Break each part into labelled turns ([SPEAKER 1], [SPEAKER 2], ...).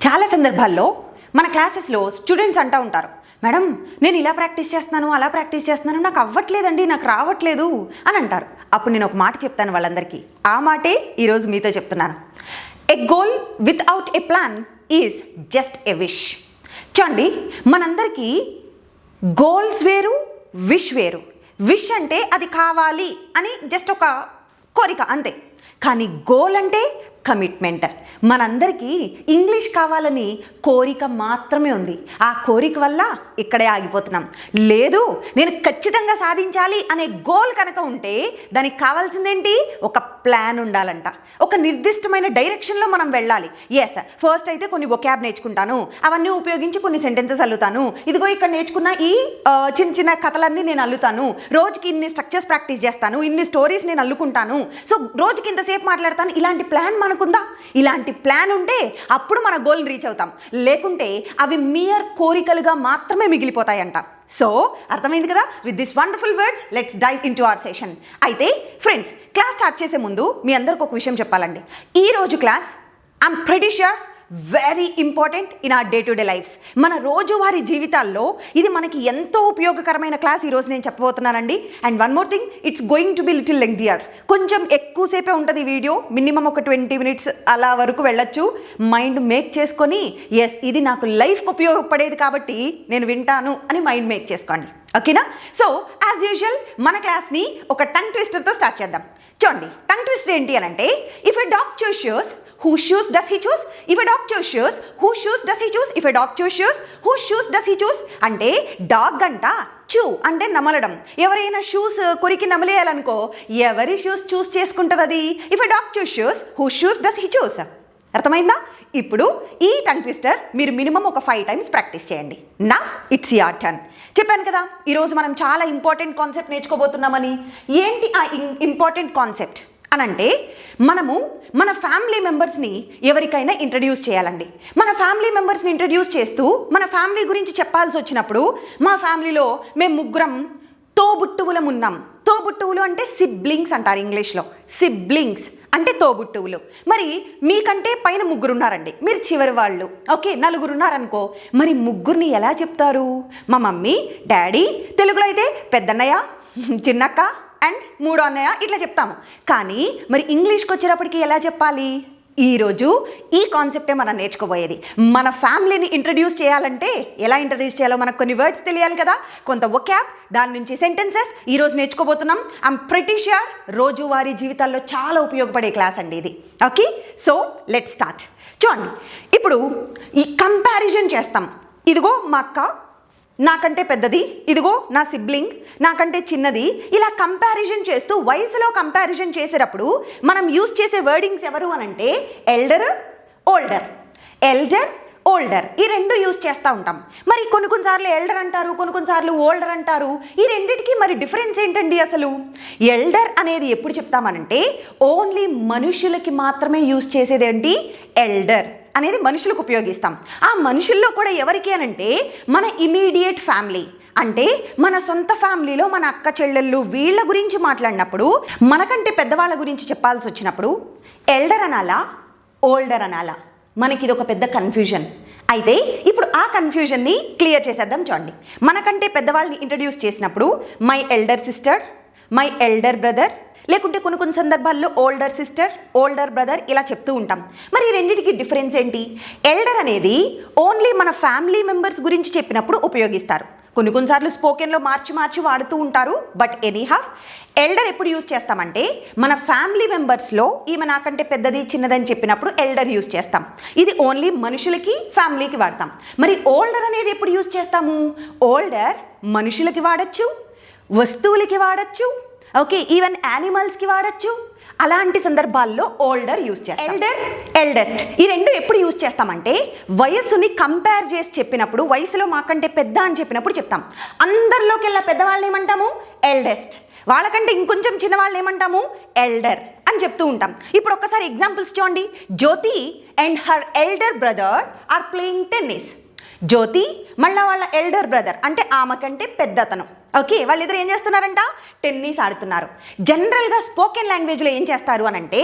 [SPEAKER 1] చాలా సందర్భాల్లో మన క్లాసెస్లో స్టూడెంట్స్ అంటూ ఉంటారు, మేడం నేను ఇలా ప్రాక్టీస్ చేస్తున్నాను, అలా ప్రాక్టీస్ చేస్తున్నాను, నాకు అవ్వట్లేదండి, నాకు రావట్లేదు అని అంటారు. అప్పుడు నేను ఒక మాట చెప్తాను వాళ్ళందరికీ. ఆ మాటే ఈరోజు మీతో చెప్తున్నాను. A goal without a plan is just a wish. చూడండి, మనందరికీ గోల్స్ వేరు, విష్ వేరు. విష్ అంటే అది కావాలి అని జస్ట్ ఒక కోరిక అంతే. కానీ గోల్ అంటే కమిట్మెంట్. మనందరికీ ఇంగ్లీష్ కావాలని కోరిక మాత్రమే ఉంది. ఆ కోరిక వల్ల ఇక్కడే ఆగిపోతున్నాం. లేదు, నేను ఖచ్చితంగా సాధించాలి అనే గోల్ కనుక ఉంటే దానికి కావాల్సిందేంటి? ఒక ప్లాన్ ఉండాలంట. ఒక నిర్దిష్టమైన డైరెక్షన్లో మనం వెళ్ళాలి. ఎస్, ఫస్ట్ అయితే కొన్ని వొకాబ్ నేర్చుకుంటాను, అవన్నీ ఉపయోగించి కొన్ని సెంటెన్సెస్ అల్లుతాను. ఇదిగో ఇక్కడ నేర్చుకున్న ఈ చిన్న చిన్న కథలన్నీ నేను అల్లుతాను. రోజుకి ఇన్ని స్ట్రక్చర్స్ ప్రాక్టీస్ చేస్తాను, ఇన్ని స్టోరీస్ నేను అల్లుకుంటాను, సో రోజుకి ఇంతసేపు మాట్లాడతాను. ఇలాంటి ప్లాన్ మనకుందా? ఇలాంటి ప్లాన్ ఉంటే అప్పుడు మన గోల్ని రీచ్ అవుతాం. లేకుంటే అవి మియర్ కోరికలుగా మాత్రమే మిగిలిపోతాయంట. సో అర్థమైంది కదా? With this wonderful words let's dive into our session. అయితే ఫ్రెండ్స్, క్లాస్ స్టార్ట్ చేసే ముందు మీ అందరికి ఒక విషయం చెప్పాలండి. ఈరోజు class I'm pretty sure very important in our day to day lifes. మన రోజువారీ జీవితాల్లో ఇది మనకి ఎంతో ఉపయోగకరమైన క్లాస్ ఈరోజు నేను చెప్పబోతున్నానండి. And one more thing, it's going to be little lengthier. కొంచెం ఎక్కువసేపే ఉంటుంది ఈ వీడియో, మినిమం ఒక 20 minutes అలా వరకు వెళ్ళొచ్చు. మైండ్ మేక్ చేసుకొని, ఎస్ ఇది నాకు లైఫ్కి ఉపయోగపడేది కాబట్టి నేను వింటాను అని మైండ్ మేక్ చేసుకోండి. ఓకేనా? సో యాజ్ యూజువల్ మన క్లాస్ని ఒక టంగ్ ట్విస్టర్తో స్టార్ట్ చేద్దాం. చూడండి, టంగ్ ట్విస్టర్ ఏంటి అని అంటే, if a dog choose shoes, whose shoes does he choose? If a dog choose shoes, whose shoes does he choose? If a dog choose shoes, whose shoes does he choose? అంటే dog అంట చూ అంటే నమలడం. ఎవరైనా shoes కొరికి నమలేయాలనుకో ఎవరి shoes చూస్ చేసుకుంటుంది అది? If a dog choose shoes, whose shoes does he choose? అర్థమైందా? ఇప్పుడు ఈ టంగ్ ట్విస్టర్ మీరు మినిమం ఒక 5 times ప్రాక్టీస్ చేయండి. నా ఇట్స్ యువర్ టర్న్. చెప్పాను కదా, ఈరోజు మనం చాలా ఇంపార్టెంట్ కాన్సెప్ట్ నేర్చుకోబోతున్నామని. ఏంటి ఆ ఇంపార్టెంట్ కాన్సెప్ట్ అనంటే, మనము మన ఫ్యామిలీ మెంబర్స్ని ఎవరికైనా ఇంట్రడ్యూస్ చేయాలండి. మన ఫ్యామిలీ మెంబర్స్ని ఇంట్రడ్యూస్ చేస్తూ మన ఫ్యామిలీ గురించి చెప్పాల్సి వచ్చినప్పుడు, మా ఫ్యామిలీలో మేము ముగ్గురం తోబుట్టువులం ఉన్నాం. తోబుట్టువులు అంటే సిబ్లింగ్స్ అంటారు ఇంగ్లీష్లో. సిబ్లింగ్స్ అంటే తోబుట్టువులు. మరి మీకంటే పైన ముగ్గురు ఉన్నారండి, మీరు చివరి వాళ్ళు. ఓకే, 4 ఉన్నారనుకో, మరి ముగ్గురిని ఎలా చెప్తారు? మా మమ్మీ, డాడీ, తెలుగులో అయితే పెద్దన్నయ్య, చిన్నక్క అండ్ 3వ అన్నయ్య, ఇట్లా చెప్తాము. కానీ మరి ఇంగ్లీష్కి వచ్చేటప్పటికి ఎలా చెప్పాలి? ఈరోజు ఈ కాన్సెప్టే మనం నేర్చుకోబోయేది. మన ఫ్యామిలీని ఇంట్రడ్యూస్ చేయాలంటే ఎలా ఇంట్రడ్యూస్ చేయాలో మనకు కొన్ని వర్డ్స్ తెలియాలి కదా, కొంత వొకాబ్, దాని నుంచి సెంటెన్సెస్ ఈరోజు నేర్చుకోబోతున్నాం. ఐఎమ్ ప్రెటీ ష్యూర్ రోజువారీ జీవితాల్లో చాలా ఉపయోగపడే క్లాస్ అండి ఇది. Okay, so let's start. చూడండి, ఇప్పుడు ఈ కంపారిజన్ చేస్తాం. ఇదిగో మా అక్క నాకంటే పెద్దది, ఇదిగో నా సిబ్లింగ్ నాకంటే చిన్నది. ఇలా కంపారిజన్ చేస్తూ వయసులో కంపారిజన్ చేసేటప్పుడు మనం యూజ్ చేసే వర్డింగ్స్ ఎవరు అనంటే ఎల్డర్, ఓల్డర్. ఎల్డర్, ఓల్డర్ ఈ రెండు యూజ్ చేస్తూ ఉంటాం. మరి కొన్నిసార్లు ఎల్డర్ అంటారు, కొన్నిసార్లు ఓల్డర్ అంటారు. ఈ రెండింటికి మరి డిఫరెన్స్ ఏంటండి అసలు? ఎల్డర్ అనేది ఎప్పుడు చెప్తామనంటే ఓన్లీ మనుషులకి మాత్రమే యూజ్ చేసేది ఏంటి? ఎల్డర్ అనేది మనుషులకు ఉపయోగిస్తాం. ఆ మనుషుల్లో కూడా ఎవరికి అనంటే మన ఇమీడియట్ ఫ్యామిలీ, అంటే మన సొంత ఫ్యామిలీలో మన అక్క చెల్లెళ్ళు వీళ్ళ గురించి మాట్లాడినప్పుడు, మనకంటే పెద్దవాళ్ళ గురించి చెప్పాల్సి వచ్చినప్పుడు ఎల్డర్ అనాలా, ఓల్డర్ అనాలా? మనకి ఇది ఒక పెద్ద కన్ఫ్యూజన్. అయితే ఇప్పుడు ఆ కన్ఫ్యూజన్ని క్లియర్ చేసేద్దాం. చూడండి, మనకంటే పెద్దవాళ్ళని ఇంట్రడ్యూస్ చేసినప్పుడు my elder sister, my elder brother, లేకుంటే కొన్ని సందర్భాల్లో ఓల్డర్ సిస్టర్, ఓల్డర్ బ్రదర్ ఇలా చెప్తూ ఉంటాం. మరి ఈ రెండింటికి డిఫరెన్స్ ఏంటి? ఎల్డర్ అనేది ఓన్లీ మన ఫ్యామిలీ మెంబర్స్ గురించి చెప్పినప్పుడు ఉపయోగిస్తారు. కొన్నిసార్లు స్పోకెన్లో మార్చి వాడుతూ ఉంటారు. బట్ ఎనీహావ్ ఎల్డర్ ఎప్పుడు యూజ్ చేస్తామంటే మన ఫ్యామిలీ మెంబర్స్లో ఈమె నాకంటే పెద్దది, చిన్నదని చెప్పినప్పుడు ఎల్డర్ యూజ్ చేస్తాం. ఇది ఓన్లీ మనుషులకి, ఫ్యామిలీకి వాడతాం. మరి ఓల్డర్ అనేది ఎప్పుడు యూజ్ చేస్తాము? ఓల్డర్ మనుషులకి వాడచ్చు, వస్తువులకి వాడచ్చు, ఓకే, ఈవెన్ యానిమల్స్కి వాడచ్చు. అలాంటి సందర్భాల్లో ఓల్డర్ యూజ్ చేస్తాం. ఎల్డర్, ఎల్డెస్ట్ ఈ రెండు ఎప్పుడు యూజ్ చేస్తామంటే వయస్సుని కంపేర్ చేసి చెప్పినప్పుడు, వయసులో మాకంటే పెద్ద అని చెప్పినప్పుడు చెప్తాం. అందరిలోకి వెళ్ళా పెద్దవాళ్ళని ఏమంటాము? ఎల్డెస్ట్. వాళ్ళకంటే ఇంకొంచెం చిన్నవాళ్ళని ఏమంటాము? ఎల్డర్ అని చెప్తూ ఉంటాం. ఇప్పుడు ఒక్కసారి ఎగ్జాంపుల్స్ చూడండి. Jyothi and her elder brother are playing tennis. Jyothi మళ్ళీ వాళ్ళ ఎల్డర్ బ్రదర్ అంటే ఆమెకంటే పెద్దతను. ఓకే, వాళ్ళిద్దరు ఏం చేస్తున్నారంట? టెన్నిస్ ఆడుతున్నారు. జనరల్గా స్పోకెన్ లాంగ్వేజ్లో ఏం చేస్తారు అని అంటే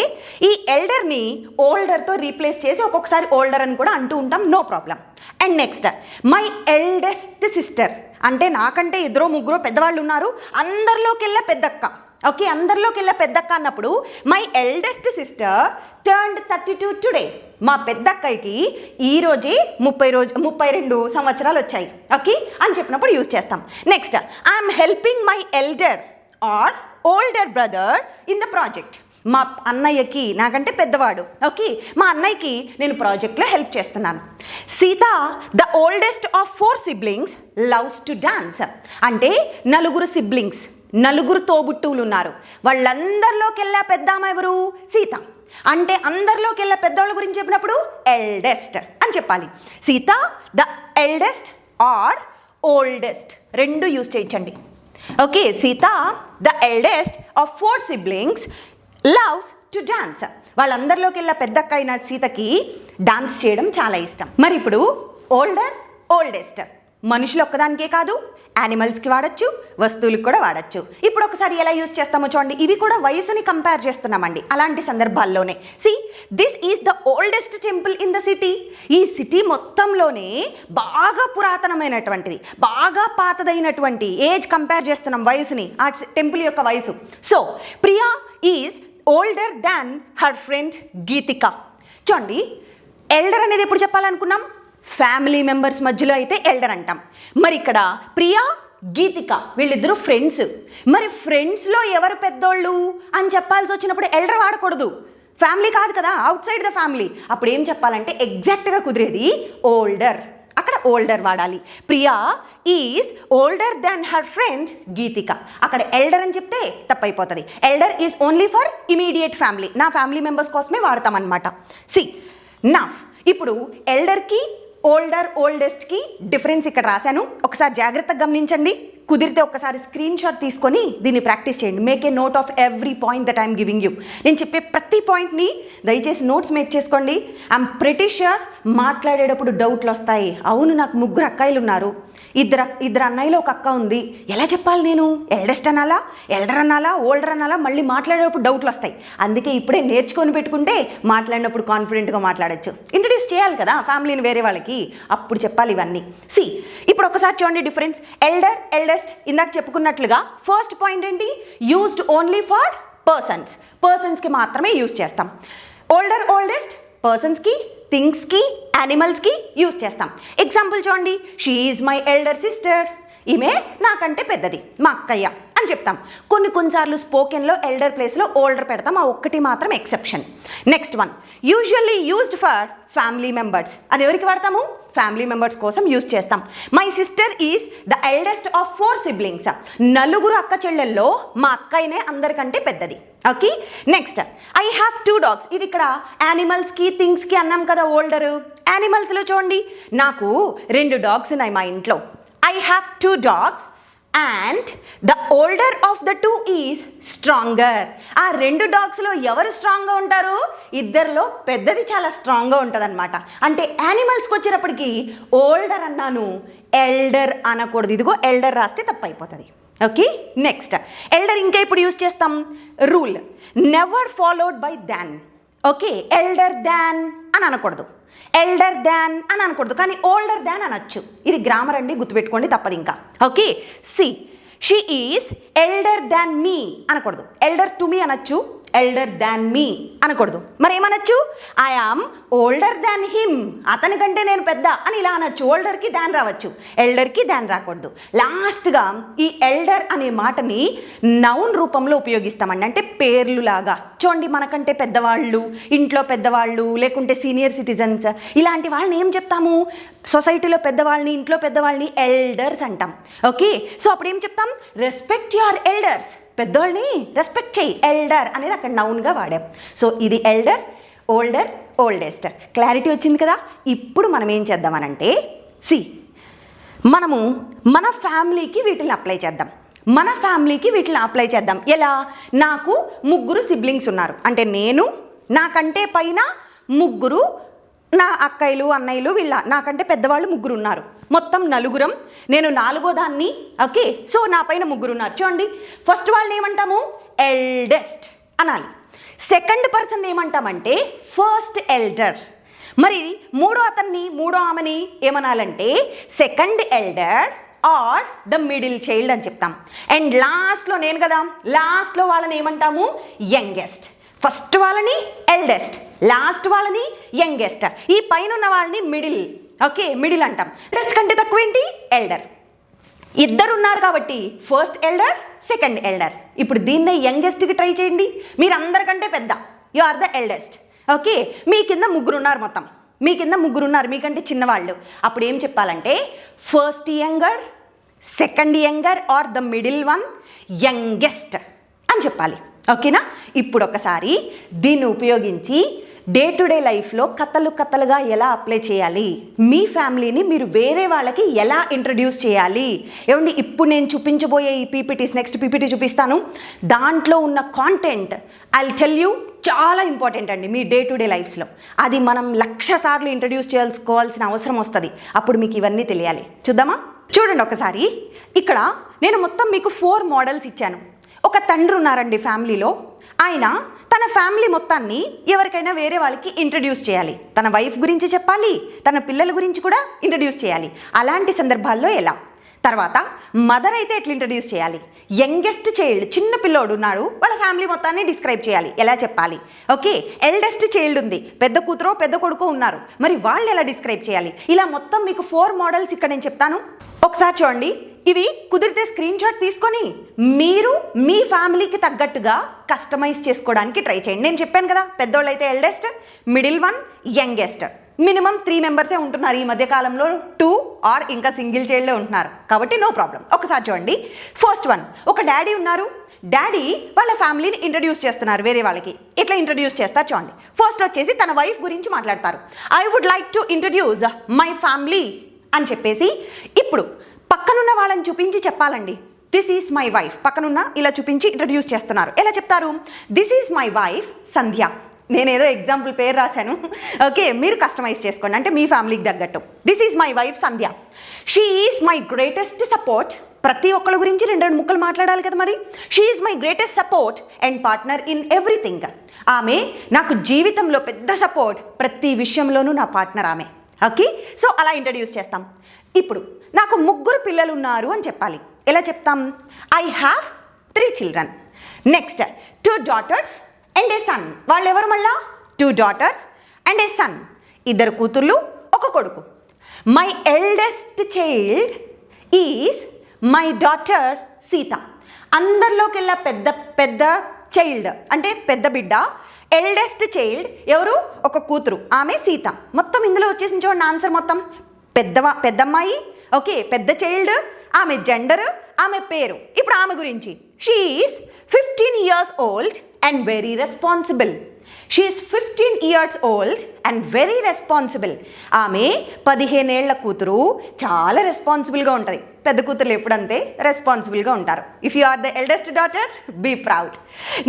[SPEAKER 1] ఈ ఎల్డర్ని ఓల్డర్తో రీప్లేస్ చేసి ఒక్కొక్కసారి ఓల్డర్ అని కూడా అంటూ ఉంటాం, no problem. And next my eldest sister అంటే నాకంటే ఇద్దరు ముగ్గురు పెద్దవాళ్ళు ఉన్నారు, అందరిలోకెల్లా పెద్దక్క. ఓకే, అందరిలోకెల్లా పెద్దక్క అన్నప్పుడు my eldest sister turned 32 today. మా పెద్దక్కకి ఈరోజే 32 సంవత్సరాలు వచ్చాయి. ఓకే అని చెప్పినప్పుడు యూజ్ చేస్తాం. Next I'm helping my elder or older brother in the project. మా అన్నయ్యకి, నాకంటే పెద్దవాడు, ఓకే, మా అన్నయ్యకి నేను ప్రాజెక్ట్లో హెల్ప్ చేస్తున్నాను. Sita the oldest of 4 siblings loves to dance అంటే నలుగురు సిబ్లింగ్స్, నలుగురు తోబుట్టువులు ఉన్నారు. వాళ్ళందరిలోకెల్లా పెద్దామ ఎవరు? సీత. అంటే అందరిలోకెల్లా పెద్దవాళ్ళ గురించి చెప్పినప్పుడు ఎల్డెస్ట్ అని చెప్పాలి. Sita the eldest or oldest రెండు యూజ్ చేయించండి. Okay, Sita the eldest of 4 siblings loves to dance. వాళ్ళందరిలోకెల్లా పెద్దక్క అయిన సీతకి డాన్స్ చేయడం చాలా ఇష్టం. మరి ఇప్పుడు ఓల్డర్, ఓల్డెస్ట్ మనుషులు ఒక్కదానికే కాదు, యానిమల్స్కి వాడచ్చు, వస్తువులకు కూడా వాడచ్చు. ఇప్పుడు ఒకసారి ఎలా యూజ్ చేస్తామో చూడండి. ఇవి కూడా వయసుని కంపేర్ చేస్తున్నామండి అలాంటి సందర్భాల్లోనే. See this is the oldest temple in the city. ఈ సిటీ మొత్తంలోనే బాగా పురాతనమైనటువంటిది, బాగా పాతదైనటువంటి ఏజ్ కంపేర్ చేస్తున్నాం వయసుని, ఆ టెంపుల్ యొక్క వయసు. So Priya is older than her friend Geethika. చూడండి, ఎల్డర్ అనేది ఎప్పుడు చెప్పాలనుకున్నాం? ఫ్యామిలీ మెంబర్స్ మధ్యలో అయితే ఎల్డర్ అంటాం. మరి ఇక్కడ ప్రియా, గీతిక వీళ్ళిద్దరూ ఫ్రెండ్స్. మరి ఫ్రెండ్స్లో ఎవరు పెద్దోళ్ళు అని చెప్పాల్సి వచ్చినప్పుడు ఎల్డర్ వాడకూడదు, ఫ్యామిలీ కాదు కదా, అవుట్ సైడ్ ద ఫ్యామిలీ. అప్పుడు ఏం చెప్పాలంటే ఎగ్జాక్ట్గా కుదిరేది ఓల్డర్, అక్కడ ఓల్డర్ వాడాలి. Priya is older than her friend Geethika. అక్కడ ఎల్డర్ అని చెప్తే తప్పైపోతుంది. Elder is only for immediate family, నా ఫ్యామిలీ మెంబర్స్ కోసమే వాడతాం అనమాట. సి నా ఇప్పుడు ఎల్డర్కి, ఓల్డర్, ఓల్డెస్ట్కి డిఫరెన్స్ ఇక్కడ రాశాను. ఒకసారి జాగ్రత్తగా గమనించండి. కుదిరితే ఒకసారి స్క్రీన్ షాట్ తీసుకొని దీన్ని ప్రాక్టీస్ చేయండి. Make a note of every point that I'm giving you. నేను చెప్పే ప్రతి పాయింట్ని దయచేసి నోట్స్ మేక్ చేసుకోండి. ఐఎమ్ ప్రిటీ ష్యూర్ మాట్లాడేటప్పుడు డౌట్లు వస్తాయి. అవును, నాకు 3 అక్కాయిలు ఉన్నారు, ఇద్దరు అన్నయ్యలో ఒక అక్క ఉంది, ఎలా చెప్పాలి నేను? ఎల్డెస్ట్ అనాలా, ఎల్డర్ అనాలా, ఓల్డర్ అనాలా? మళ్ళీ మాట్లాడేటప్పుడు డౌట్లు వస్తాయి. అందుకే ఇప్పుడే నేర్చుకొని పెట్టుకుంటే మాట్లాడినప్పుడు కాన్ఫిడెంట్గా మాట్లాడచ్చు. ఇంట్రడ్యూస్ చేయాలి కదా ఫ్యామిలీని వేరే వాళ్ళకి, అప్పుడు చెప్పాలి ఇవన్నీ. సి ఇప్పుడు ఒకసారి చూడండి డిఫరెన్స్. ఎల్డర్, ఎల్డెస్ట్ ఇందాక చెప్పుకున్నట్లుగా ఫస్ట్ పాయింట్ ఏంటి? యూజ్డ్ ఓన్లీ ఫర్ పర్సన్స్, పర్సన్స్కి మాత్రమే యూజ్ చేస్తాం. ఓల్డర్, ఓల్డెస్ట్ పర్సన్స్కి, థింగ్స్కి, యానిమల్స్కి యూజ్ చేస్తాం. ఎగ్జాంపుల్ చూడండి. She is my elder sister, ఈమె నాకంటే పెద్దది, మా అక్కయ్య అని చెప్తాం. కొన్నిసార్లు స్పోకెన్లో ఎల్డర్ ప్లేస్లో ఓల్డర్ పెడతాం, ఆ ఒక్కటి మాత్రం exception. Next one, usually used for family members. అది ఎవరికి వాడతాము? ఫ్యామిలీ మెంబర్స్ కోసం యూజ్ చేస్తాం. My sister is the eldest of 4 siblings. నలుగురు అక్క చెల్లెల్లో మా అక్కయ్యనే అందరికంటే పెద్దది. Okay, next I have 2 dogs. ఇది ఇక్కడ యానిమల్స్కి, థింగ్స్కి అన్నాం కదా ఓల్డర్. యానిమల్స్లో చూడండి, నాకు 2 డాగ్స్ ఉన్నాయి మా ఇంట్లో. I have 2 dogs and the older of the 2 is stronger. ఆ 2 డాగ్స్లో ఎవరు స్ట్రాంగ్గా ఉంటారు? ఇద్దరిలో పెద్దది చాలా స్ట్రాంగ్గా ఉంటుంది అనమాట. అంటే యానిమల్స్కి వచ్చేటప్పటికి ఓల్డర్ అన్నాను, ఎల్డర్ అనకూడదు. ఇదిగో ఎల్డర్ రాస్తే తప్పు అయిపోతుంది. ఓకే, నెక్స్ట్ ఎల్డర్ ఇంకా ఇప్పుడు యూజ్ చేస్తాం. Rule never followed by than. Okay, elder than అని అనకూడదు, ఎల్డర్ దాన్ అని అనకూడదు, కానీ ఓల్డర్ దాన్ అనొచ్చు. ఇది గ్రామర్ అండి, గుర్తుపెట్టుకోండి, తప్పదు ఇంకా. Okay, see she is elder than me అనకూడదు, ఎల్డర్ టు మీ అనొచ్చు, ఎల్డర్ దాన్ మీ అనకూడదు. మరి ఏమనొచ్చు? I am older than him, అతని కంటే నేను పెద్ద అని ఇలా అనొచ్చు. ఓల్డర్కి దాన్ రావచ్చు, ఎల్డర్కి దాన్ రాకూడదు. లాస్ట్గా ఈ ఎల్డర్ అనే మాటని నౌన్ రూపంలో ఉపయోగిస్తామండి, అంటే పేర్లు లాగా. చూడండి, మనకంటే పెద్దవాళ్ళు, ఇంట్లో పెద్దవాళ్ళు, లేకుంటే సీనియర్ సిటిజన్స్, ఇలాంటి వాళ్ళని ఏం చెప్తాము? సొసైటీలో పెద్దవాళ్ళని, ఇంట్లో పెద్దవాళ్ళని ఎల్డర్స్ అంటాం. ఓకే, సో అప్పుడు ఏం చెప్తాం? రెస్పెక్ట్ యువర్ ఎల్డర్స్, పెద్దోళ్ళని రెస్పెక్ట్ చేయి. ఎల్డర్ అనేది అక్కడ నౌన్గా వాడాం. సో ఇది ఎల్డర్, ఓల్డర్, ఓల్డెస్ట్. క్లారిటీ వచ్చింది కదా? ఇప్పుడు మనం ఏం చేద్దామనంటే, మనము మన ఫ్యామిలీకి వీటిని అప్లై చేద్దాం. మన ఫ్యామిలీకి వీటిని అప్లై చేద్దాం. ఎలా? నాకు 3 సిబ్లింగ్స్ ఉన్నారు, అంటే నేను, నాకంటే పైన 3 నా అక్కయ్యలు అన్నయ్యలు వీళ్ళ నాకంటే పెద్దవాళ్ళు 3 ఉన్నారు, మొత్తం 4. నేను 4వ దాన్ని. ఓకే, సో నా పైన 3 ఉన్నారు. చూడండి, ఫస్ట్ వాళ్ళని ఏమంటాము? ఎల్డెస్ట్ అనాలి. సెకండ్ పర్సన్ ఏమంటామంటే ఫస్ట్ ఎల్డర్. మరి మూడో ఆమెని ఏమనాలంటే second elder or the middle child అని చెప్తాం. అండ్ లాస్ట్లో నేను కదా, లాస్ట్లో వాళ్ళని ఏమంటాము? యంగెస్ట్. ఫస్ట్ వాళ్ళని ఎల్డెస్ట్, లాస్ట్ వాళ్ళని యంగెస్ట్, ఈ పైన ఉన్న వాళ్ళని మిడిల్. ఓకే, మిడిల్ అంటాం. ఎల్డెస్ట్ కంటే తక్కువ ఏంటి? ఎల్డర్. 2 ఉన్నారు కాబట్టి ఫస్ట్ ఎల్డర్, సెకండ్ ఎల్డర్. ఇప్పుడు దీన్నే యంగెస్ట్కి ట్రై చేయండి. మీరు అందరికంటే పెద్ద, you are the eldest. Okay, మీ కింద 3 ఉన్నారు, మొత్తం మీ కింద 3 ఉన్నారు మీకంటే చిన్నవాళ్ళు. అప్పుడు ఏం చెప్పాలంటే first younger, second younger or the middle one, youngest అని చెప్పాలి. ఓకేనా? ఇప్పుడు ఒకసారి దీన్ని ఉపయోగించి డే టు డే లైఫ్లో కథలుగా ఎలా అప్లై చేయాలి, మీ ఫ్యామిలీని మీరు వేరే వాళ్ళకి ఎలా ఇంట్రడ్యూస్ చేయాలి. ఏమండి, ఇప్పుడు నేను చూపించబోయే ఈ పీపీటీస్, నెక్స్ట్ పీపీటీ చూపిస్తాను, దాంట్లో ఉన్న content I will tell you చాలా ఇంపార్టెంట్ అండి మీ డే టు డే లైఫ్స్లో. అది మనం 1,00,000 సార్లు ఇంట్రడ్యూస్ చేసుకోవాల్సిన అవసరం వస్తుంది. అప్పుడు మీకు ఇవన్నీ తెలియాలి. చూద్దామా? చూడండి ఒకసారి. ఇక్కడ నేను మొత్తం మీకు 4 మోడల్స్ ఇచ్చాను. ఒక తండ్రి ఉన్నారండి ఫ్యామిలీలో. ఆయన తన ఫ్యామిలీ మొత్తాన్ని ఎవరికైనా వేరే వాళ్ళకి ఇంట్రడ్యూస్ చేయాలి. తన వైఫ్ గురించి చెప్పాలి, తన పిల్లల గురించి కూడా ఇంట్రడ్యూస్ చేయాలి. అలాంటి సందర్భాల్లో ఎలా? తర్వాత మదర్ అయితే ఎట్లా ఇంట్రడ్యూస్ చేయాలి? యంగెస్ట్ చైల్డ్, చిన్న పిల్లోడు ఉన్నాడు, వాళ్ళ ఫ్యామిలీ మొత్తాన్ని డిస్క్రైబ్ చేయాలి, ఎలా చెప్పాలి? ఓకే, ఎల్డెస్ట్ చైల్డ్ ఉంది, పెద్ద కూతురో పెద్ద కొడుకో ఉన్నారు, మరి వాళ్ళు ఎలా డిస్క్రైబ్ చేయాలి? ఇలా మొత్తం మీకు 4 మోడల్స్ ఇక్కడ నేను చెప్తాను. ఒకసారి చూడండి. ఇవి కుదిరితే స్క్రీన్ షాట్ తీసుకొని మీరు మీ ఫ్యామిలీకి తగ్గట్టుగా కస్టమైజ్ చేసుకోవడానికి ట్రై చేయండి. నేను చెప్పాను కదా, పెద్దోళ్ళు అయితే eldest, middle one, youngest. Minimum 3 మెంబర్సే ఉంటున్నారు ఈ మధ్యకాలంలో, 2 ఆర్ ఇంకా సింగిల్ చైల్డే ఉంటున్నారు, కాబట్టి నో ప్రాబ్లం. ఒకసారి చూడండి. ఫస్ట్ వన్, ఒక డాడీ ఉన్నారు. డాడీ వాళ్ళ ఫ్యామిలీని ఇంట్రడ్యూస్ చేస్తున్నారు వేరే వాళ్ళకి. ఎట్లా ఇంట్రడ్యూస్ చేస్తారు చూడండి. ఫస్ట్ వచ్చేసి తన వైఫ్ గురించి మాట్లాడతారు. I would like to introduce my family అని చెప్పేసి ఇప్పుడు పక్కనున్న వాళ్ళని చూపించి చెప్పాలండి. This is my wife. పక్కనున్న ఇలా చూపించి ఇంట్రడ్యూస్ చేస్తున్నారు. ఎలా చెప్తారు? This is my wife Sandhya. నేనేదో ఎగ్జాంపుల్ పేరు రాశాను. ఓకే, మీరు కస్టమైజ్ చేసుకోండి, అంటే మీ ఫ్యామిలీకి తగ్గట్టు. This is my wife Sandhya. She is my greatest support. ప్రతి ఒక్కళ్ళ గురించి 2 ముక్కలు మాట్లాడాలి కదా మరి. She is my greatest support and partner in everything. ఆమె నాకు జీవితంలో పెద్ద సపోర్ట్, ప్రతి విషయంలోనూ నా పార్ట్నర్ ఆమె. ఓకే, సో అలా ఇంట్రడ్యూస్ చేస్తాం. ఇప్పుడు నాకు 3 పిల్లలు ఉన్నారు అని చెప్పాలి. ఎలా చెప్తాం? I have 3 children. Next 2 daughters and a son. వాళ్ళు ఎవరు మళ్ళా? 2 daughters అండ్ ఏ సన్. 2 కూతుర్లు, 1 కొడుకు. My eldest child is my daughter Sita. అందరిలోకెల్లా పెద్ద చైల్డ్ అంటే పెద్ద బిడ్డ, ఎల్డెస్ట్ చైల్డ్ ఎవరు? 1 కూతురు, ఆమె సీత. మొత్తం ఇందులో వచ్చేసి చూడండి ఆన్సర్ మొత్తం పెద్దమ్మాయి. ఓకే, పెద్ద చైల్డ్, ఆమె జెండర్, ఆమె పేరు. ఇప్పుడు ఆమె గురించి, she is 15 years old and very responsible. She is 15 years old and very responsible. ఆమె 15 ఏళ్ల కూతురు, చాలా రెస్పాన్సిబుల్గా ఉంటుంది. పెద్ద కూతురు ఎప్పుడంతే రెస్పాన్సిబుల్గా ఉంటారు. If you are the eldest daughter, be proud.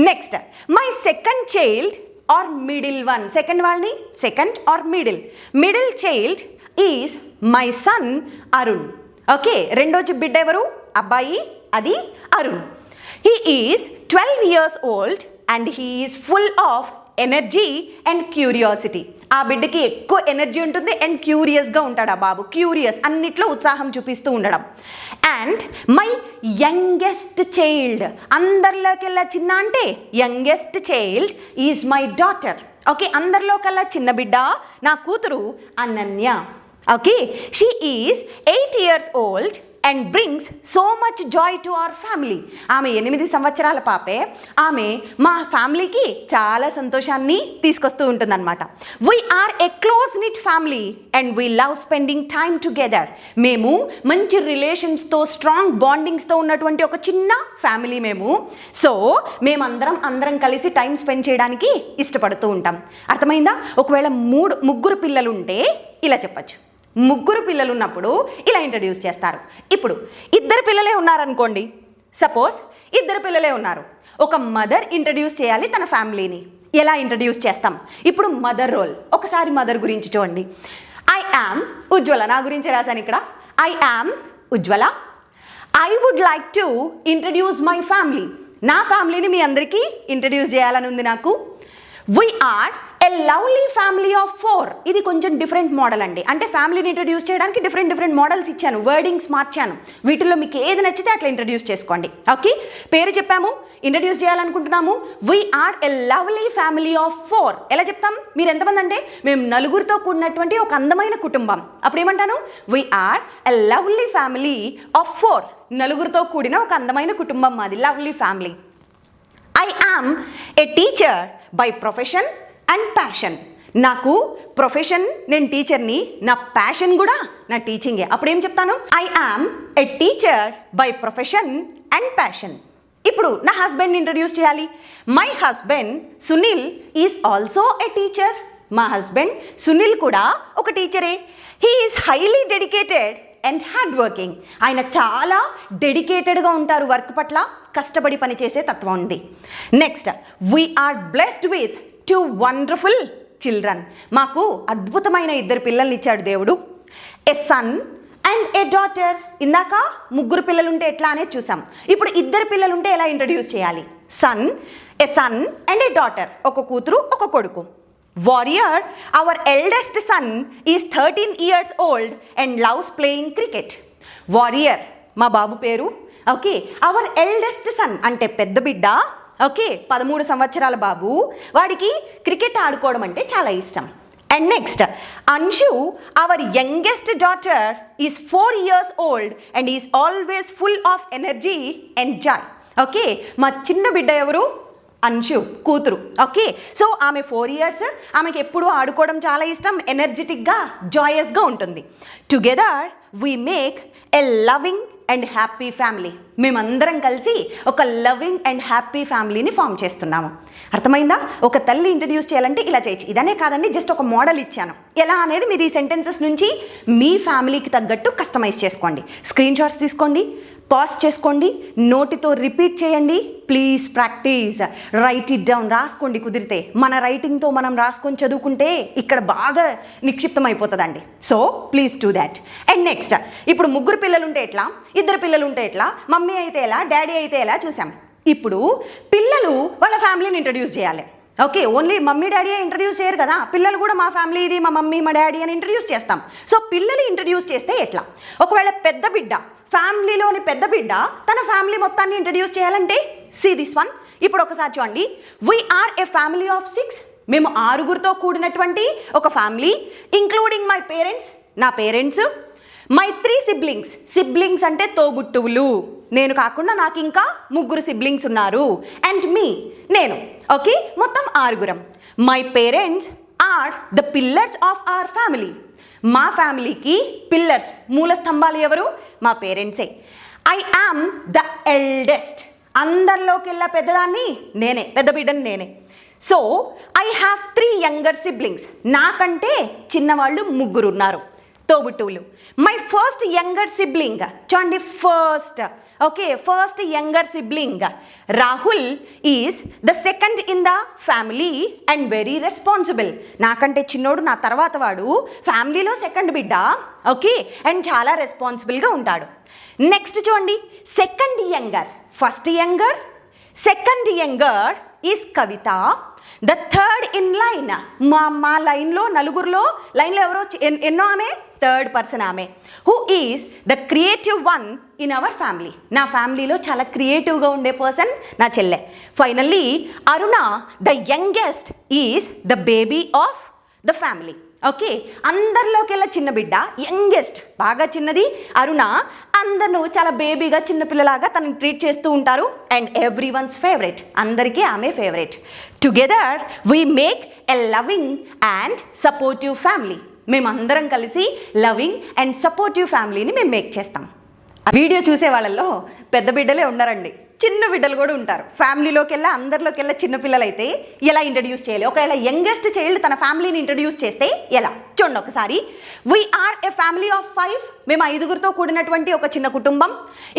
[SPEAKER 1] Next, my second child or middle one. Second వాళ్ళని second or middle child is my son Arun. Okay, రెండో బిడ్డ ఎవరు? అబ్బాయి, అది Arun. He is 12 years old and he is full of energy and curiosity. ఆ బిడ్డకి ఎక్కువ energy ఉంటుంది అండ్ క్యూరియస్గా ఉంటాడు ఆ బాబు. క్యూరియస్, అన్నిట్లో ఉత్సాహం చూపిస్తూ ఉండడం. అండ్ మై యంగెస్ట్ చైల్డ్, అందరిలోకెల్లా చిన్న అంటే youngest child is my daughter. Okay, అందరిలోకెల్లా చిన్న బిడ్డ నా కూతురు Ananya. Okay, she is 8 years old and brings so much joy to our family. ఆమె 8 సంవత్సరాల పాపే. ఆమె మా ఫ్యామిలీకి చాలా సంతోషాన్ని తీసుకొస్తూ ఉంటుందన్నమాట. We are a close knit family and we love spending time together. మేము మంచి రిలేషన్స్తో, స్ట్రాంగ్ బాండింగ్స్తో ఉన్నటువంటి ఒక చిన్న ఫ్యామిలీ మేము. సో మేమందరం కలిసి టైం స్పెండ్ చేయడానికి ఇష్టపడుతూ ఉంటాం. అర్థమైందా? ఒకవేళ 3 పిల్లలు ఉంటే ఇలా చెప్పచ్చు. 3 పిల్లలు ఉన్నప్పుడు ఇలా ఇంట్రడ్యూస్ చేస్తారు. ఇప్పుడు 2 పిల్లలే ఉన్నారనుకోండి. సపోజ్ 2 పిల్లలే ఉన్నారు. ఒక మదర్ ఇంట్రడ్యూస్ చేయాలి తన ఫ్యామిలీని. ఎలా ఇంట్రడ్యూస్ చేస్తాం? ఇప్పుడు మదర్ రోల్, ఒకసారి మదర్ గురించి చూడండి. ఐ యామ్ ఉజ్వల, నా గురించి రాశాను ఇక్కడ. I am Ujwala. I would like to introduce my family, నా ఫ్యామిలీని మీ అందరికీ ఇంట్రడ్యూస్ చేయాలని ఉంది నాకు. We are a lovely family of 4. ఇది కొంచెం డిఫరెంట్ మోడల్ అండి. అంటే ఫ్యామిలీని ఇంట్రడ్యూస్ చేయడానికి డిఫరెంట్ మోడల్స్ ఇచ్చాను, వర్డింగ్స్ మార్చాను. వీటిల్లో మీకు ఏది నచ్చితే అట్లా ఇంట్రడ్యూస్ చేసుకోండి. ఓకే, పేరు చెప్పాము, ఇంట్రడ్యూస్ చేయాలనుకుంటున్నాము. We are a lovely family of 4. ఎలా చెప్తాం? మీరు ఎంతమంది అంటే మేము నలుగురితో కూడినటువంటి ఒక అందమైన కుటుంబం. అప్పుడు ఏమంటాను? We are a lovely family of 4. నలుగురితో కూడిన ఒక అందమైన కుటుంబం మాది, lovely family. I am a teacher by profession and passion. నాకు ప్రొఫెషన్, నేను టీచర్ని, నా ప్యాషన్ కూడా నా టీచింగే. అప్పుడు ఏం చెప్తాను? I am a teacher by profession and passion. ఇప్పుడు నా హస్బెండ్ని ఇంట్రడ్యూస్ చేయాలి. My husband Sunil is also a teacher. మా హస్బెండ్ సునీల్ కూడా ఒక టీచరే. He is highly dedicated and hard working. ఆయన చాలా డెడికేటెడ్గా ఉంటారు, వర్క్ పట్ల కష్టపడి పనిచేసే తత్వం ఉంది. Next, we are blessed with 2 wonderful children. మాకు అద్భుతమైన 2 పిల్లల్ని ఇచ్చాడు దేవుడు. A son and a daughter. ఇందాక 3 పిల్లలుంటే ఎట్లా అనేది చూసాం. ఇప్పుడు 2 పిల్లలుంటే ఎలా ఇంట్రడ్యూస్ చేయాలి? ఎ సన్ అండ్ ఏ డాటర్, ఒక కూతురు ఒక కొడుకు. Warrior, our eldest son is 13 years old and loves playing cricket. Warrior, మా బాబు పేరు. ఓకే, అవర్ ఎల్డెస్ట్ సన్ అంటే పెద్ద బిడ్డ. ఓకే, 13 సంవత్సరాల బాబు, వాడికి క్రికెట్ ఆడుకోవడం అంటే చాలా ఇష్టం. And next, Anshu, our youngest daughter is 4 years old and is always full of energy and joy. Okay, మా చిన్న బిడ్డ ఎవరు? అన్షు, కూతురు. ఓకే, సో ఆమె 4 years, ఆమెకి ఎప్పుడూ ఆడుకోవడం చాలా ఇష్టం, ఎనర్జెటిక్గా జాయస్గా ఉంటుంది. Together we make a loving and happy family. మేమందరం కలిసి ఒక లవింగ్ అండ్ హ్యాపీ ఫ్యామిలీని ఫామ్ చేస్తున్నాము. అర్థమైందా? ఒక తల్లి ఇంట్రడ్యూస్ చేయాలంటే ఇలా చేయొచ్చు. ఇదనే కాదండి, జస్ట్ ఒక మోడల్ ఇచ్చాను. ఎలా అనేది మీరు ఈ సెంటెన్సెస్ నుంచి మీ ఫ్యామిలీకి తగ్గట్టు కస్టమైజ్ చేసుకోండి. స్క్రీన్ షాట్స్ తీసుకోండి, పాజ్ చేసుకోండి, నోటితో రిపీట్ చేయండి. Please practice, right it down, రాసుకోండి. కుదిరితే మన రైటింగ్తో మనం రాసుకొని చదువుకుంటే ఇక్కడ బాగా నిక్షిప్తం అయిపోతుందండి. So please do that. And next, ఇప్పుడు 3 పిల్లలుంటే ఎట్లా, 2 పిల్లలుంటే ఎట్లా, మమ్మీ అయితే ఎలా, డాడీ అయితే ఎలా చూసాం. ఇప్పుడు పిల్లలు వాళ్ళ ఫ్యామిలీని ఇంట్రడ్యూస్ చేయాలి. Okay, only mummy daddy introduce చేయరు కదా, పిల్లలు కూడా మా ఫ్యామిలీ ఇది, మా మమ్మీ మా డాడీ అని ఇంట్రడ్యూస్ చేస్తాం. సో పిల్లలు ఇంట్రడ్యూస్ చేస్తే ఎట్లా? ఒకవేళ పెద్ద బిడ్డ, ఫ్యామిలీలోని పెద్ద బిడ్డ తన ఫ్యామిలీ మొత్తాన్ని ఇంట్రడ్యూస్ చేయాలంటే సీ దిస్ వన్. ఇప్పుడు ఒకసారి చూడండి. We are a family of 6. మేము 6గురితో కూడినటువంటి ఒక ఫ్యామిలీ, ఇంక్లూడింగ్ మై పేరెంట్స్, నా పేరెంట్స్, మై 3 సిబ్లింగ్స్. సిబ్లింగ్స్ అంటే తోబుట్టువులు, నేను కాకుండా నాకు ఇంకా 3 సిబ్లింగ్స్ ఉన్నారు. అండ్ మీ, నేను. ఓకే, మొత్తం 6గురం. My parents are the pillars of our family. మా ఫ్యామిలీకి పిల్లర్స్, మూల స్తంభాలు ఎవరు? మా పేరెంట్సే. I am the eldest. అందరిలోకెల్లా పెద్దదాన్ని నేనే, పెద్ద బిడ్డని నేనే. So I have 3 younger siblings. నాకంటే చిన్నవాళ్ళు 3 ఉన్నారు, తోబుట్టువులు. మై ఫస్ట్ యంగర్ సిబ్లింగ్, చూడండి, first. Okay, first younger sibling Rahul is the second in the family and very responsible. నాకంటే చిన్నోడు, నా తర్వాత వాడు, ఫ్యామిలీలో సెకండ్ బిడ్డ. ఓకే, అండ్ చాలా రెస్పాన్సిబుల్గా ఉంటాడు. నెక్స్ట్ చూడండి, second younger, first younger, second younger is Kavitha. The third in line, మా లైన్లో, నలుగురిలో లైన్లో ఎవరో ఎన్నో ఆమె, థర్డ్ పర్సన్ ఆమె. Who is the creative one in our family. నా ఫ్యామిలీలో చాలా క్రియేటివ్గా ఉండే పర్సన్ నా చెల్లె. Finally Aruna, the youngest is the baby of the family. Okay, అందరిలోకెల్లా చిన్న బిడ్డ, యంగెస్ట్, బాగా చిన్నది అరుణ. అందరూ చాలా బేబీగా, చిన్నపిల్లలాగా తనని ట్రీట్ చేస్తూ ఉంటారు. అండ్ ఎవ్రీ వన్స్ ఫేవరెట్, అందరికీ ఆమె favourite. Together we make a loving and supportive family. మేమందరం కలిసి లవింగ్ అండ్ సపోర్టివ్ ఫ్యామిలీని మేము మేక్ చేస్తాం. వీడియో చూసే వాళ్ళల్లో పెద్ద బిడ్డలే ఉన్నారండి, చిన్న బిడ్డలు కూడా ఉంటారు. ఫ్యామిలీలోకెల్లా, అందరిలోకెల్లా చిన్నపిల్లలైతే ఎలా ఇంట్రడ్యూస్ చేయాలి? ఒకవేళ యంగెస్ట్ చైల్డ్ తన ఫ్యామిలీని ఇంట్రడ్యూస్ చేస్తే ఎలా? చూడండి ఒకసారి. We are a family of 5. మేము 5గురితో కూడినటువంటి ఒక చిన్న కుటుంబం,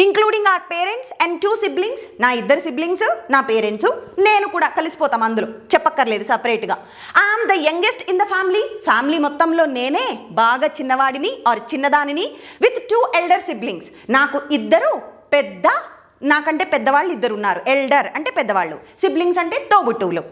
[SPEAKER 1] including our parents and 2 siblings. నా 2 సిబ్లింగ్స్, నా పేరెంట్స్, నేను కూడా కలిసిపోతాం అందులో, చెప్పక్కర్లేదు సపరేట్గా. I'm the youngest in the family. Family మొత్తంలో నేనే బాగా చిన్నవాడిని ఆర్ చిన్నదానిని, విత్ 2 ఎల్డర్ సిబ్లింగ్స్. నాకు 2 నాకంటే పెద్దవాళ్ళు 2 ఉన్నారు. ఎల్డర్ అంటే పెద్దవాళ్ళు, సిబ్లింగ్స్ అంటే తోబుట్టువులు.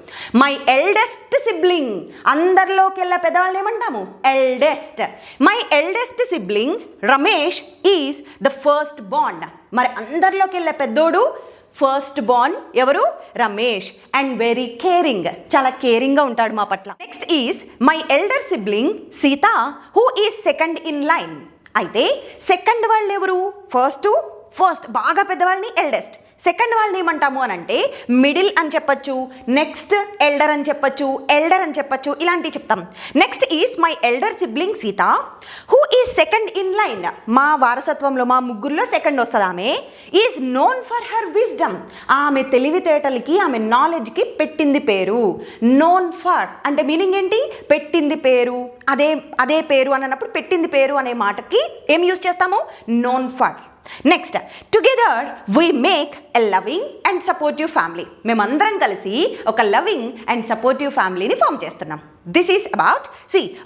[SPEAKER 1] మై ఎల్డెస్ట్ సిబ్లింగ్, అందరిలోకెల్లా పెద్దవాళ్ళు ఏమంటాము? Eldest. My eldest sibling Ramesh is the first bond. మరి అందరిలోకెల్లా పెద్దోడు ఫస్ట్ బాండ్ ఎవరు? రమేష్. అండ్ వెరీ కేరింగ్, చాలా కేరింగ్గా ఉంటాడు మా పట్ల. Next is my elder sibling Sita, who is second in line. అయితే సెకండ్ వాళ్ళు ఎవరు? ఫస్ట్ బాగా పెద్దవాళ్ళని ఎల్డెస్ట్, సెకండ్ వాళ్ళని ఏమంటాము అని అంటే మిడిల్ అని చెప్పచ్చు, నెక్స్ట్ ఎల్డర్ అని చెప్పచ్చు, ఎల్డర్ అని చెప్పచ్చు, ఇలాంటివి చెప్తాం. Next is my elder sibling Sita, who is second in line. మా వారసత్వంలో మా ముగ్గురులో సెకండ్ వస్తుంది ఆమె. Is known for her wisdom. ఆమె తెలివితేటలకి, ఆమె నాలెడ్జ్కి పెట్టింది పేరు. నోన్ ఫర్ అంటే మీనింగ్ ఏంటి? పెట్టింది పేరు. అదే పేరు అని అన్నప్పుడు పెట్టింది పేరు అనే మాటకి ఏం యూజ్ చేస్తాము? Known for. Next, together we make a loving and supportive family. మేమందరం కలిసి ఒక లవింగ్ అండ్ సపోర్టివ్ ఫ్యామిలీని ఫామ్ చేస్తున్నాం. దిస్ ఈస్ అబౌట్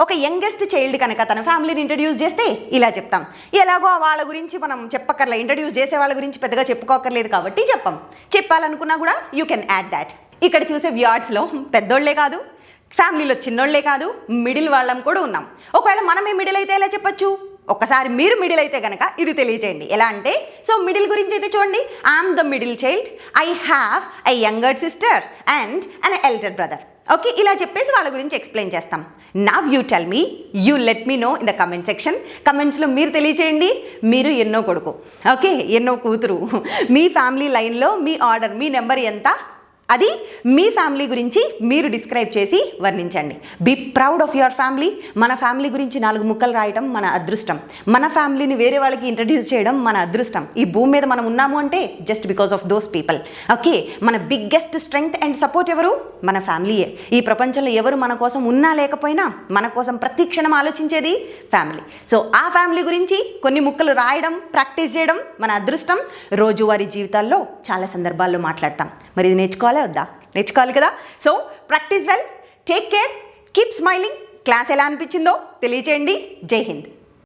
[SPEAKER 1] ఒక యంగెస్ట్ చైల్డ్ కనుక తన ఫ్యామిలీని ఇంట్రడ్యూస్ చేస్తే ఇలా చెప్తాం. ఎలాగో వాళ్ళ గురించి మనం చెప్పక్కర్లే, ఇంట్రడ్యూస్ చేసే వాళ్ళ గురించి పెద్దగా చెప్పుకోకర్లేదు కాబట్టి చెప్పాలనుకున్నా కూడా యూ కెన్ యాడ్ దాట్. ఇక్కడ చూసే వ్యూవర్స్లో పెద్దోళ్లే కాదు, ఫ్యామిలీలో చిన్నోళ్లే కాదు, మిడిల్ వాళ్ళం కూడా ఉన్నాం. ఒకవేళ మనమే మిడిల్ అయితే ఎలా చెప్పచ్చు? ఒక్కసారి మీరు మిడిల్ అయితే కనుక ఇది తెలియచేయండి. ఎలా అంటే, మిడిల్ గురించి అయితే చూడండి, I'm the middle child, I have a younger sister and an elder brother. Okay, ఇలా చెప్పేసి వాళ్ళ గురించి ఎక్స్ప్లెయిన్ చేస్తాం. Now you tell me, you let me know in the comment section. కమెంట్స్లో మీరు తెలియచేయండి, మీరు ఎన్నో కొడుకు, ఓకే, ఎన్నో కూతురు, మీ ఫ్యామిలీ లైన్లో మీ ఆర్డర్, మీ నెంబర్ ఎంత, అది మీ ఫ్యామిలీ గురించి మీరు డిస్క్రైబ్ చేసి వర్ణించండి. Be proud of your family. మన ఫ్యామిలీ గురించి 4 ముక్కలు రాయడం మన అదృష్టం. మన ఫ్యామిలీని వేరే వాళ్ళకి ఇంట్రడ్యూస్ చేయడం మన అదృష్టం. ఈ భూమి మీద మనం ఉన్నాము అంటే just because of those people. Okay, మన బిగ్గెస్ట్ స్ట్రెంగ్త్ అండ్ సపోర్ట్ ఎవరు? మన ఫ్యామిలీయే. ఈ ప్రపంచంలో ఎవరు మన కోసం ఉన్నా లేకపోయినా మన కోసం ప్రతి క్షణం ఆలోచించేది ఫ్యామిలీ. ఆ ఫ్యామిలీ గురించి కొన్ని ముక్కలు రాయడం, ప్రాక్టీస్ చేయడం మన అదృష్టం. రోజువారీ జీవితాల్లో చాలా సందర్భాల్లో మాట్లాడతాం. మరి ఇది నేర్చుకోవాలి కదా. Practice well, take care, keep smiling. Class ఎలా అనిపించిందో తెలియచేయండి. జై హింద్.